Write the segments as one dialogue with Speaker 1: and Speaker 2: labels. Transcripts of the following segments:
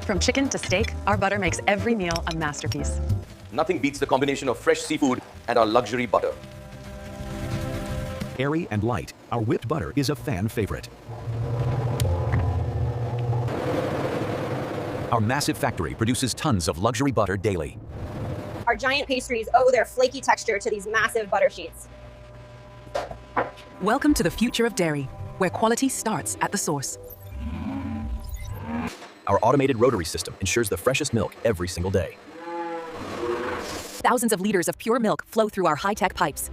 Speaker 1: From chicken to steak, our butter makes every meal a masterpiece.
Speaker 2: Nothing beats the combination of fresh seafood and our luxury butter.
Speaker 3: Airy and light, our whipped butter is a fan favorite. Our massive factory produces tons of luxury butter daily.
Speaker 4: Our giant pastries owe their flaky texture to these massive butter sheets.
Speaker 1: Welcome to the future of dairy, where quality starts at the source.
Speaker 3: Our automated rotary system ensures the freshest milk every single day.
Speaker 1: Thousands of liters of pure milk flow through our high-tech pipes.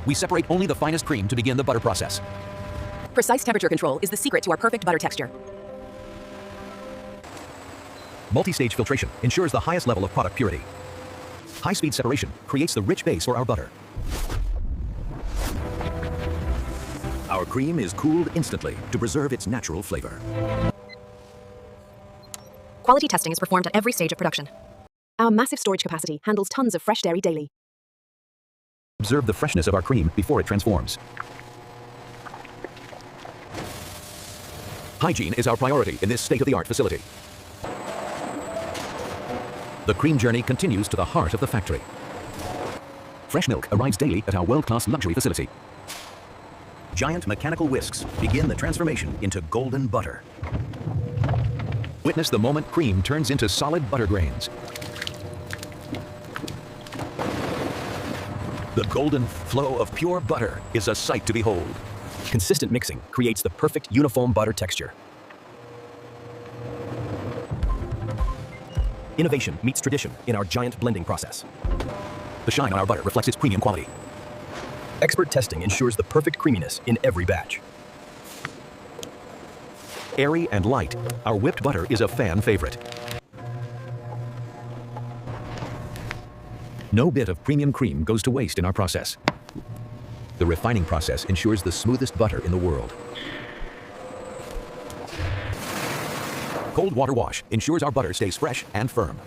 Speaker 3: We separate only the finest cream to begin the butter process.
Speaker 1: Precise temperature control is the secret to our perfect butter texture.
Speaker 3: Multi-stage filtration ensures the highest level of product purity. High-speed separation creates the rich base for our butter. Our cream is cooled instantly to preserve its natural flavor.
Speaker 1: Quality testing is performed at every stage of production. Our massive storage capacity handles tons of fresh dairy daily.
Speaker 3: Observe the freshness of our cream before it transforms. Hygiene is our priority in this state-of-the-art facility. The cream journey continues to the heart of the factory. Fresh milk arrives daily at our world-class luxury facility. Giant mechanical whisks begin the transformation into golden butter. Witness the moment cream turns into solid butter grains. The golden flow of pure butter is a sight to behold. Consistent mixing creates the perfect uniform butter texture. Innovation meets tradition in our giant blending process. The shine on our butter reflects its premium quality. Expert testing ensures the perfect creaminess in every batch. Airy and light, our whipped butter is a fan favorite. No bit of premium cream goes to waste in our process. The refining process ensures the smoothest butter in the world. Cold water wash ensures our butter stays fresh and firm.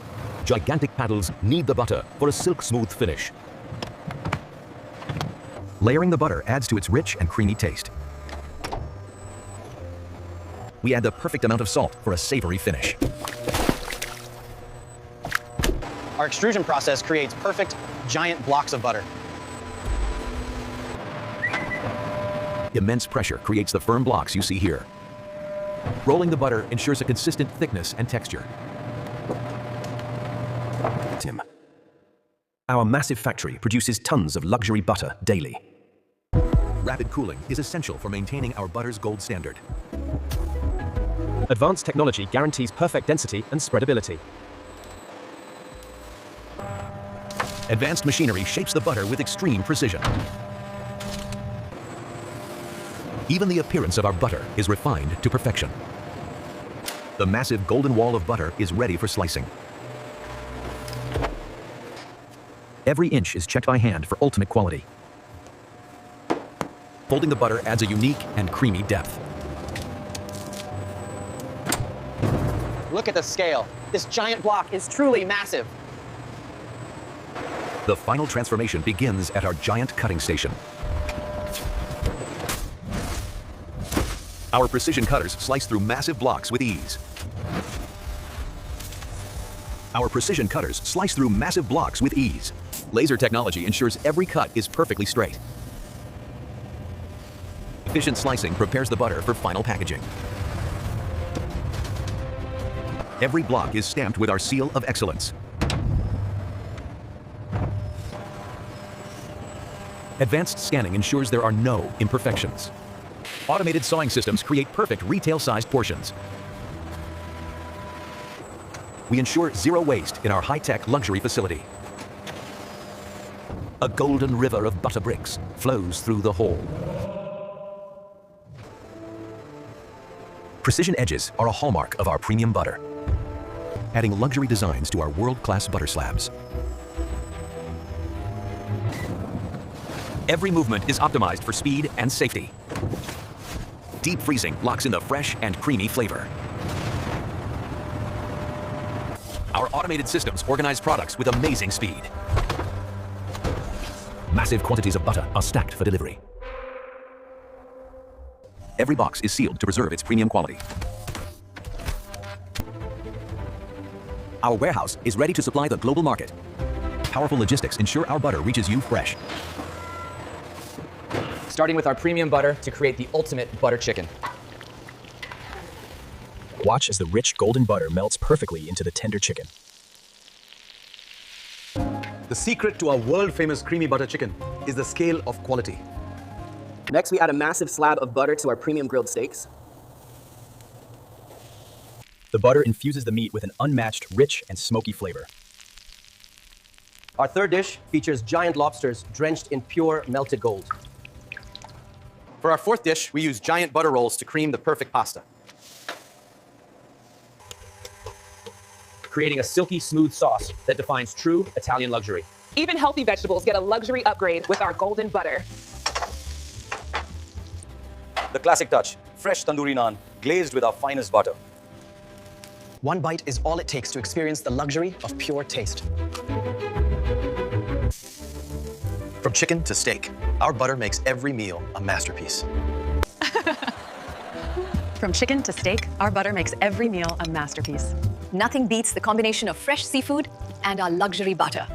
Speaker 3: Gigantic paddles knead the butter for a silk-smooth finish. Layering the butter adds to its rich and creamy taste. We add the perfect amount of salt for a savory finish.
Speaker 5: Our extrusion process creates perfect, giant blocks of butter.
Speaker 3: Immense pressure creates the firm blocks you see here. Rolling the butter ensures a consistent thickness and texture. Our massive factory produces tons of luxury butter daily. Rapid cooling is essential for maintaining our butter's gold standard.
Speaker 6: Advanced technology guarantees perfect density and spreadability.
Speaker 3: Advanced machinery shapes the butter with extreme precision. Even the appearance of our butter is refined to perfection. The massive golden wall of butter is ready for slicing. Every inch is checked by hand for ultimate quality. Folding the butter adds a unique and creamy depth.
Speaker 5: Look at the scale. This giant block is truly massive.
Speaker 3: The final transformation begins at our giant cutting station. Our precision cutters slice through massive blocks with ease. Our precision cutters slice through massive blocks with ease. Laser technology ensures every cut is perfectly straight. Efficient slicing prepares the butter for final packaging. Every block is stamped with our seal of excellence. Advanced scanning ensures there are no imperfections. Automated sawing systems create perfect retail-sized portions. We ensure zero waste in our high-tech luxury facility. A golden river of butter bricks flows through the hall. Precision edges are a hallmark of our premium butter, adding luxury designs to our world-class butter slabs. Every movement is optimized for speed and safety. Deep freezing locks in the fresh and creamy flavor. Our automated systems organize products with amazing speed. Massive quantities of butter are stacked for delivery. Every box is sealed to preserve its premium quality. Our warehouse is ready to supply the global market. Powerful logistics ensure our butter reaches you fresh.
Speaker 7: Starting with our premium butter to create the ultimate butter chicken.
Speaker 6: Watch as the rich golden butter melts perfectly into the tender chicken.
Speaker 8: The secret to our world-famous creamy butter chicken is the scale of quality.
Speaker 5: Next, we add a massive slab of butter to our premium grilled steaks.
Speaker 6: The butter infuses the meat with an unmatched, rich, and smoky flavor.
Speaker 5: Our third dish features giant lobsters drenched in pure melted gold.
Speaker 2: For our fourth dish, we use giant butter rolls to cream the perfect pasta.
Speaker 7: Creating a silky smooth sauce that defines true Italian luxury.
Speaker 9: Even healthy vegetables get a luxury upgrade with our golden butter.
Speaker 2: The classic touch, fresh tandoori naan, glazed with our finest butter.
Speaker 5: One bite is all it takes to experience the luxury of pure taste.
Speaker 8: From chicken to steak, our butter makes every meal a masterpiece.
Speaker 10: From chicken to steak, our butter makes every meal a masterpiece.
Speaker 1: Nothing beats the combination of fresh seafood and our luxury butter.